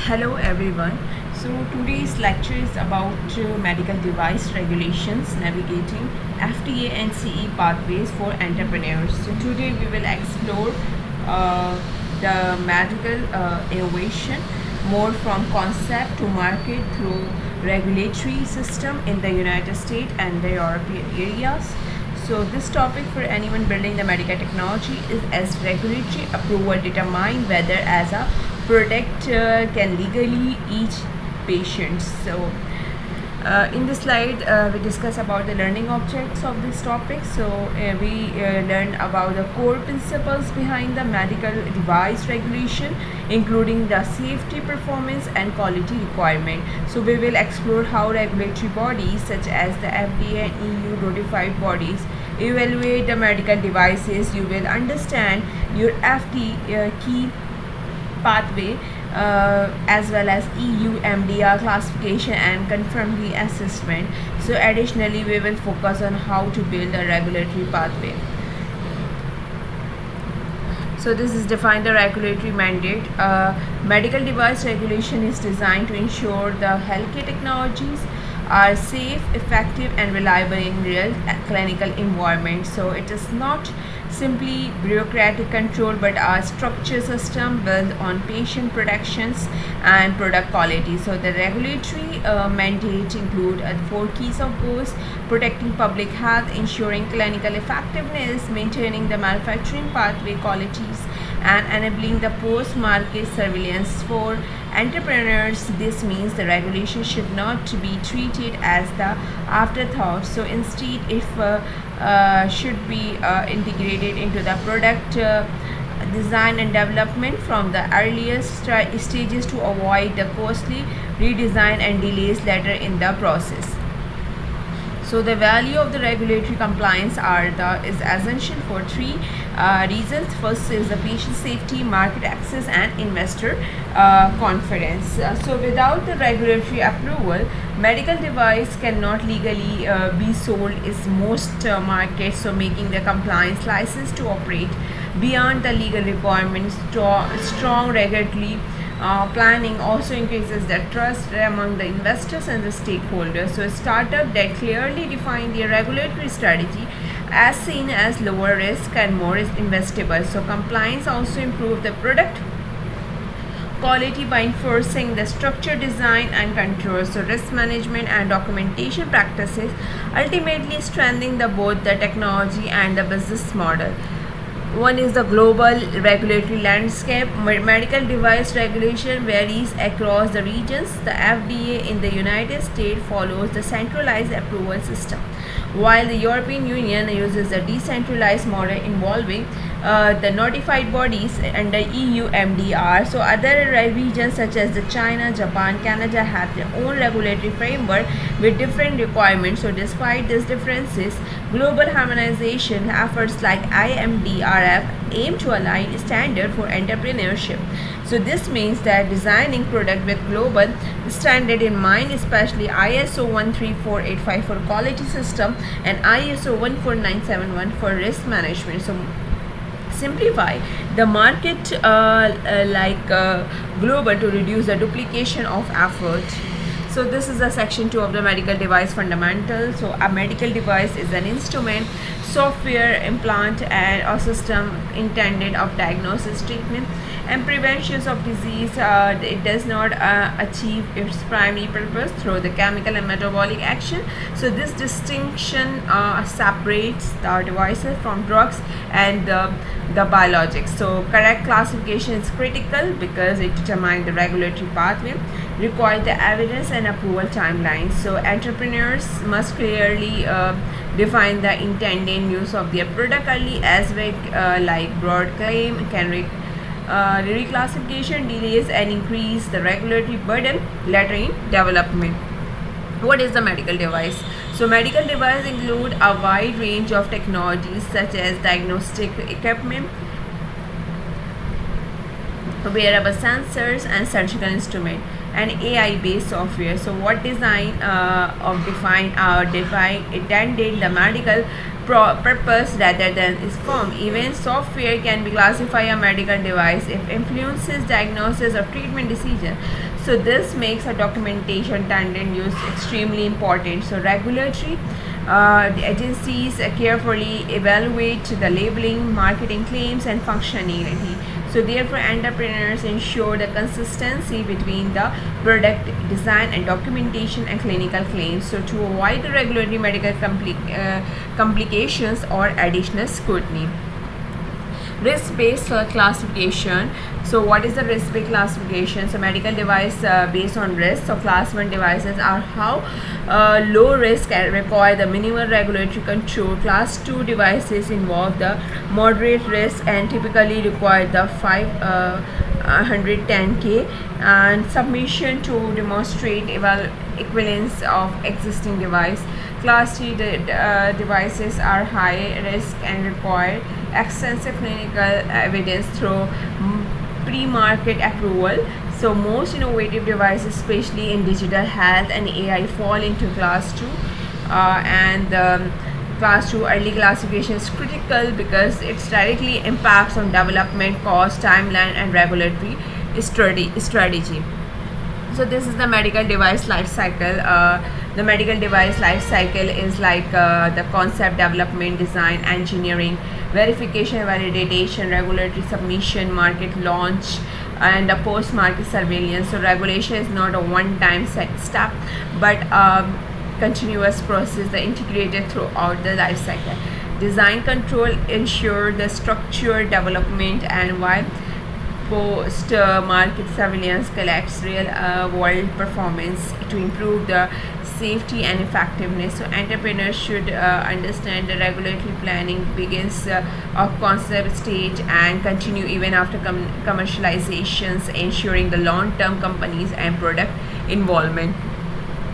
Hello everyone. So today's lecture is about medical device regulations, navigating FDA and CE pathways for entrepreneurs. So today we will explore the medical innovation more from concept to market through regulatory system in the United States and the European areas. So this topic for anyone building the medical technology is as regulatory approval determine whether as a product can legally each patients. So in this slide we discuss about the learning objects of this topic. So we learn about the core principles behind the medical device regulation, including the safety, performance and quality requirement. So we will explore how regulatory bodies such as the FDA and EU notified bodies evaluate the medical devices. You will understand your FDA key pathway as well as EU MDR classification and conformity assessment. So additionally we will focus on how to build a regulatory pathway. So this is define the regulatory mandate. Medical device regulation is designed to ensure the healthcare technologies are safe, effective and reliable in real clinical environment. So it is not simply bureaucratic control but a structured system built on patient protections and product quality. So the regulatory mandate include 4 keys of goals: protecting public health, ensuring clinical effectiveness, maintaining the manufacturing pathway qualities and enabling the post-market surveillance. For entrepreneurs, this means the regulation should not be treated as the afterthought. So instead it should be integrated into the product design and development from the earliest stages to avoid the costly redesign and delays later in the process. So the value of the regulatory compliance is essential for 3 reasons. First is the patient safety, market access and investor confidence. So without the regulatory approval, medical device cannot legally be sold in most markets, so making the compliance license to operate beyond the legal requirements. Strong regulatory planning also increases the trust among the investors and the stakeholders. So a startup that clearly define their regulatory strategy as seen as lower risk and more is investable. So compliance also improve the product quality by enforcing the structure, design and control. So risk management and documentation practices ultimately strengthening both the technology and the business model. One is the global regulatory landscape. Medical device regulation varies across the regions. The FDA in the United States follows the centralized approval system, while the European Union uses a decentralized model involving the notified bodies and the EU MDR. So other regions such as the China, Japan, Canada have their own regulatory framework with different requirements. So despite these differences, global harmonization efforts like IMDRF aim to align standard for entrepreneurship. So this means that designing product with global standard in mind, especially ISO 13485 for quality system and ISO 14971 for risk management. So simplify the market global to reduce the duplication of effort. So this is the section 2 of the medical device fundamentals. So a medical device is an instrument, software, implant and a system intended of diagnosis, treatment and prevention of disease. It does not achieve its primary purpose through the chemical and metabolic action. So this distinction separates the devices from drugs and the biologics. So correct classification is critical because it determines the regulatory pathway, require the evidence and approval timelines. So entrepreneurs must clearly define the intended use of their product early as vague like broad claim can reclassification delays and increase the regulatory burden later in development. What is the medical device? So medical device include a wide range of technologies such as diagnostic equipment, wearable sensors and surgical instrument and AI-based software. So what design intended the medical purpose rather than its form. Even software can be classified a medical device if influences diagnosis or treatment decision. So this makes a documentation intended use extremely important. So regulatory the agencies carefully evaluate the labeling, marketing claims, and functionality. So therefore, entrepreneurs ensure the consistency between the product design and documentation and clinical claims. So to avoid the regulatory medical complications or additional scrutiny. Risk-based classification. So what is the risk-based classification? So medical device based on risk. So class 1 devices are how low risk and require the minimal regulatory control. Class 2 devices involve the moderate risk and typically require the 510K and submission to demonstrate equivalence of existing device. Class 3 devices are high risk and require extensive clinical evidence through pre-market approval. So most innovative devices, especially in digital health and AI, fall into class 2 class 2 early classification is critical because it directly impacts on development cost, timeline, and regulatory strategy. So this is the medical device life cycle. The medical device life cycle is like the concept development, design, engineering, verification, validation, regulatory submission, market launch, and the post-market surveillance. So regulation is not a one-time set step, but continuous process that integrated throughout the life cycle. Design control ensure the structured development, and while post-market surveillance collects real-world performance to improve the safety and effectiveness. So entrepreneurs should understand the regulatory planning begins of concept stage and continue even after commercializations, ensuring the long-term companies and product involvement.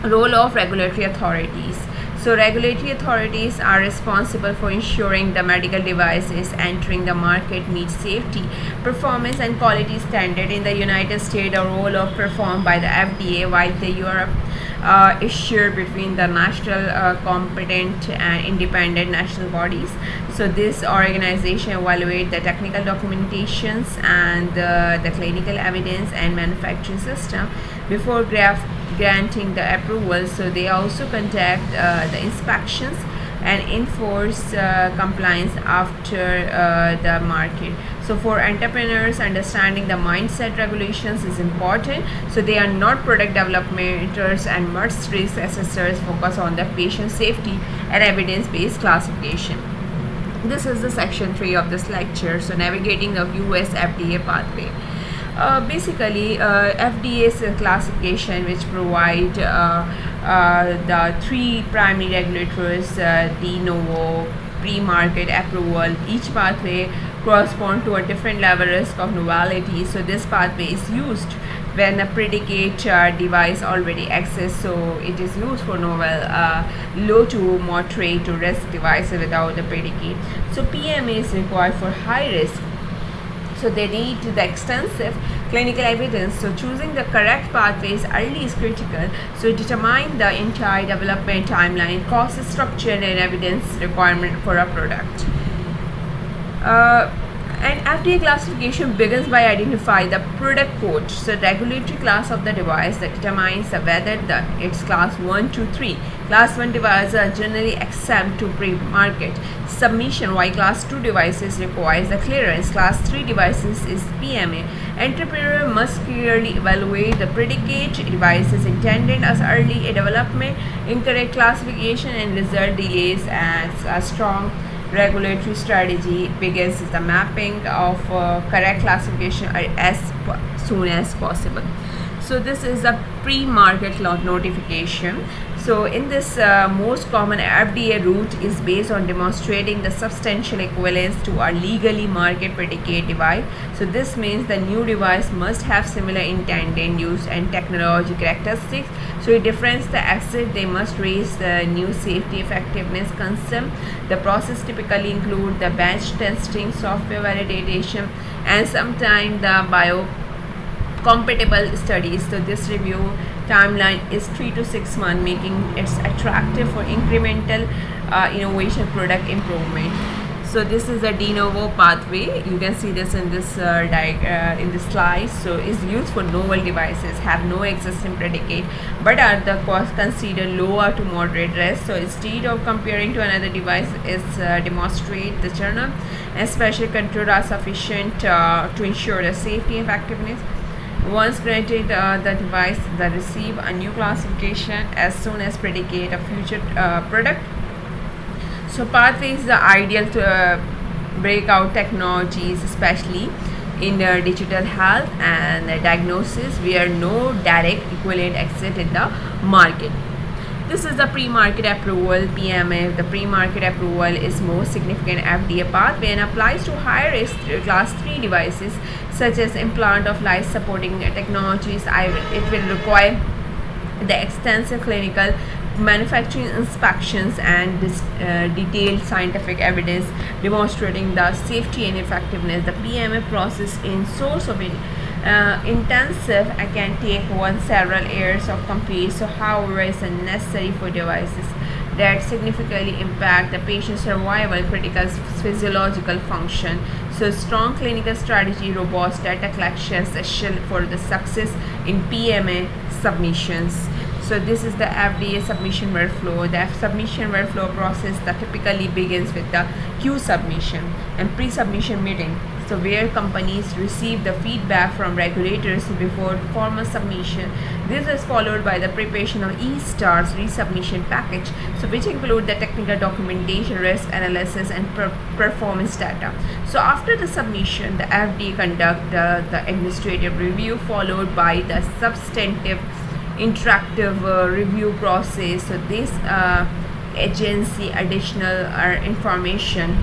Role of regulatory authorities. So regulatory authorities are responsible for ensuring the medical devices entering the market meet safety, performance, and quality standard. In the United States, the role of performed by the FDA, while the Europe is shared between the national competent and independent national bodies. So this organization evaluate the technical documentations and the clinical evidence and manufacturing system before granting the approval. So they also conduct the inspections and enforce compliance after the market. So for entrepreneurs, understanding the mindset regulations is important. So they are not product developers and must risk assessors focus on the patient safety and evidence-based classification. This is the section 3 of this lecture. So navigating the US FDA pathway. Basically, FDA's classification, which provide the 3 primary regulators, the Novo, pre-market approval. Each pathway corresponds to a different level risk of novelty. So this pathway is used when a predicate device already exists. So it is used for novel, low to moderate to risk devices without the predicate. So PMA is required for high risk. So they need the extensive clinical evidence. So choosing the correct pathways early is critical. So determine the entire development timeline, cost structure, and evidence requirement for a product. And FDA classification begins by identifying the product code, so regulatory class of the device that determines whether it's class 1 to 3. Class 1 devices are generally exempt to pre-market submission, while class 2 devices requires the clearance. Class 3 devices is PMA. Entrepreneur must clearly evaluate the predicate devices intended as early development. Incorrect classification and result delays as a strong regulatory strategy begins the mapping of correct classification as soon as possible. So this is a pre-market notification. So in this most common FDA route is based on demonstrating the substantial equivalence to a legally market predicate device. So this means the new device must have similar intended use and technology characteristics. So it differentiates the asset, they must raise the new safety effectiveness concern. The process typically include the bench testing, software validation, and sometimes the biocompatible studies. So this review timeline is 3 to 6 months, making it attractive for incremental innovation product improvement. So this is a de novo pathway. You can see this in this in this slide. So is used for novel devices, have no existing predicate, but are the cost considered lower to moderate risk. So instead of comparing to another device, is demonstrate the journal and special control are sufficient to ensure the safety and effectiveness. Once granted the device, they receive a new classification as soon as predicate a future product. So pathway is the ideal to breakout technologies, especially in digital health and diagnosis, where no direct equivalent exist in the market. This is the pre-market approval (PMA). The pre-market approval is most significant FDA pathway and applies to high-risk class 3 devices such as implant of life-supporting technologies. It will require the extensive clinical manufacturing inspections and detailed scientific evidence demonstrating the safety and effectiveness. The PMA process in source of it intensive and can take several years of complete. So however is necessary for devices that significantly impact the patient's survival, critical physiological function. So strong clinical strategy, robust data collection is essential for the success in PMA submissions. So this is the FDA submission workflow. The submission workflow process that typically begins with the Q submission and pre-submission meeting. So where companies receive the feedback from regulators before formal submission. This is followed by the preparation of E-STAR's resubmission package, so which include the technical documentation, risk analysis, and performance data. So after the submission, the FDA conduct the administrative review followed by the substantive interactive review process. So this agency additional information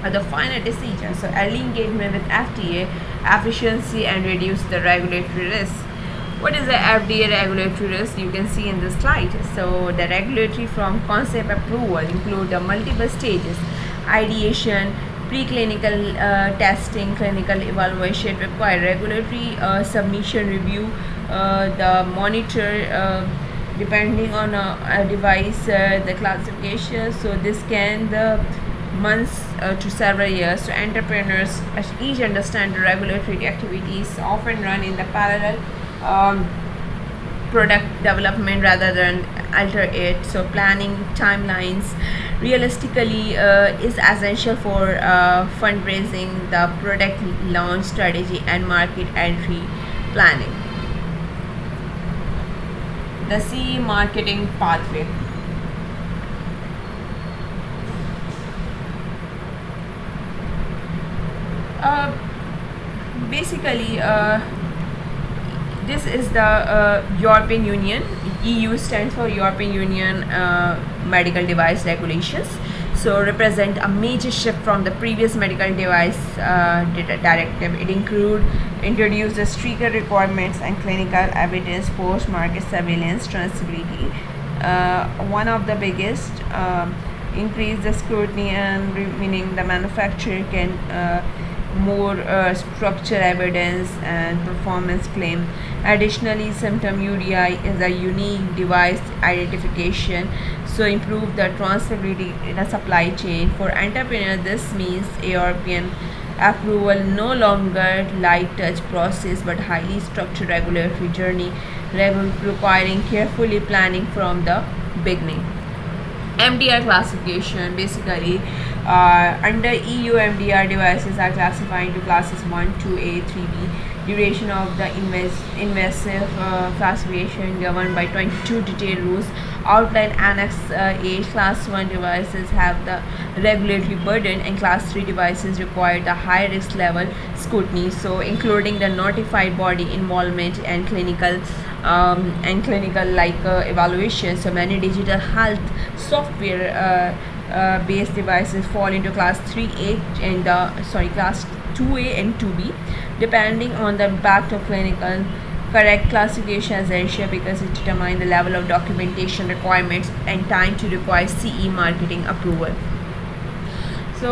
the final decision. So early engagement with FDA, efficiency, and reduce the regulatory risk. What is the FDA regulatory risk? You can see in the slide. So the regulatory from concept approval include the multiple stages: ideation, preclinical testing, clinical evaluation, require regulatory submission review, the monitor depending on a device, the classification. So this can the months to several years. So entrepreneurs each understand the regulatory activities often run in the parallel product development rather than alter it. So planning timelines realistically is essential for fundraising, the product launch strategy, and market entry planning. The CE marketing pathway. Basically this is the European Union. EU stands for European Union medical device regulations, so represent a major shift from the previous medical device directive. It introduces stricter requirements and clinical evidence, post-market surveillance, traceability. One of the biggest increase the scrutiny, and meaning the manufacturer can more structured evidence and performance claim. Additionally, symptom UDI is a unique device identification, so improve the transferability in a supply chain. For entrepreneur, this means European approval no longer light touch process but highly structured regulatory journey, requiring carefully planning from the beginning. MDR classification. Basically under EU, MDR devices are classified into classes 1, 2A, 3B. Duration of the invasive classification governed by 22 detailed rules outline Annex A. Class 1 devices have the regulatory burden, and Class 3 devices require the high risk level scrutiny, so including the notified body involvement and clinical evaluation. So many digital health software based devices fall into class 3A and class 2A and 2B, depending on the impact of clinical. Correct classification is essential because it determines the level of documentation requirements and time to require CE marketing approval. So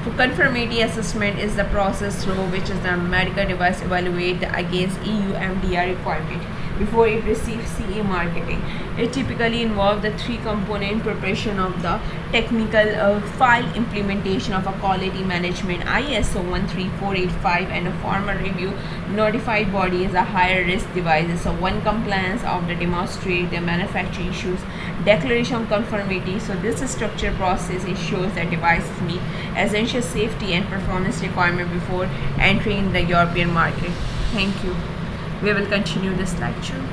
for conformity assessment is the process through which is the medical device evaluate against EU MDR requirement. before it receives CE marketing. It typically involves the three-component preparation of the technical file, implementation of a quality management ISO 13485, and a formal review. Notified body is a higher risk devices. So one, compliance of the demonstrate the manufacturing issues, declaration of conformity. So this structured process ensures that devices meet essential safety and performance requirement before entering the European market. Thank you. We will continue this lecture.